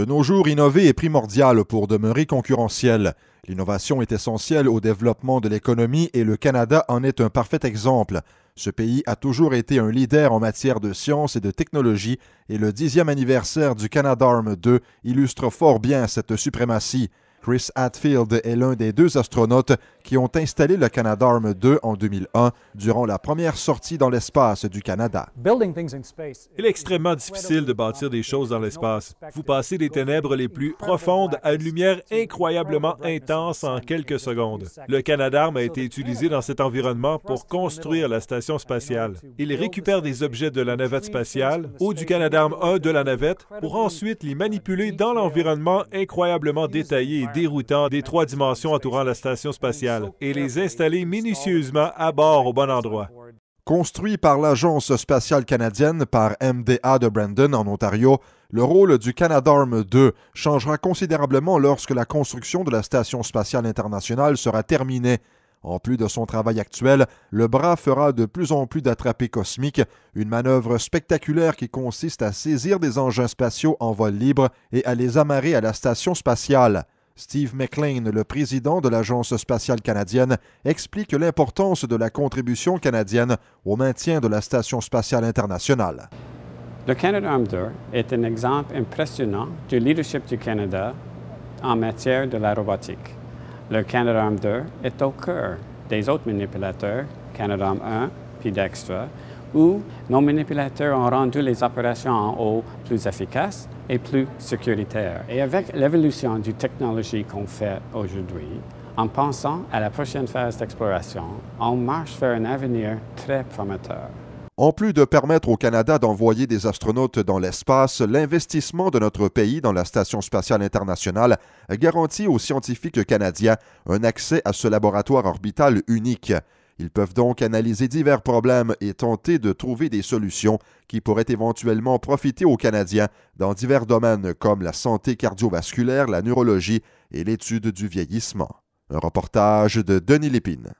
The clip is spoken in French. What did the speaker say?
De nos jours, innover est primordial pour demeurer concurrentiel. L'innovation est essentielle au développement de l'économie et le Canada en est un parfait exemple. Ce pays a toujours été un leader en matière de science et de technologie et le 10e anniversaire du Canadarm 2 illustre fort bien cette suprématie. Chris Hadfield est l'un des 2 astronautes qui ont installé le Canadarm 2 en 2001 durant la première sortie dans l'espace du Canada. Il est extrêmement difficile de bâtir des choses dans l'espace. Vous passez des ténèbres les plus profondes à une lumière incroyablement intense en quelques secondes. Le Canadarm a été utilisé dans cet environnement pour construire la station spatiale. Il récupère des objets de la navette spatiale ou du Canadarm 1 de la navette pour ensuite les manipuler dans l'environnement incroyablement détaillé et déroutant des 3 dimensions entourant la station spatiale et les installer minutieusement à bord au bon endroit. Construit par l'Agence spatiale canadienne par MDA de Brandon, en Ontario, le rôle du Canadarm 2 changera considérablement lorsque la construction de la Station spatiale internationale sera terminée. En plus de son travail actuel, le bras fera de plus en plus d'attrapés cosmiques, une manœuvre spectaculaire qui consiste à saisir des engins spatiaux en vol libre et à les amarrer à la station spatiale. Steve McLean, le président de l'Agence spatiale canadienne, explique l'importance de la contribution canadienne au maintien de la Station spatiale internationale. Le Canadarm 2 est un exemple impressionnant du leadership du Canada en matière de la robotique. Le Canadarm 2 est au cœur des autres manipulateurs, Canadarm 1 puis Dextra, où nos manipulateurs ont rendu les opérations en haut plus efficaces et plus sécuritaires. Et avec l'évolution du technologie qu'on fait aujourd'hui, en pensant à la prochaine phase d'exploration, on marche vers un avenir très prometteur. En plus de permettre au Canada d'envoyer des astronautes dans l'espace, l'investissement de notre pays dans la Station spatiale internationale garantit aux scientifiques canadiens un accès à ce laboratoire orbital unique. Ils peuvent donc analyser divers problèmes et tenter de trouver des solutions qui pourraient éventuellement profiter aux Canadiens dans divers domaines comme la santé cardiovasculaire, la neurologie et l'étude du vieillissement. Un reportage de Denis Lépine.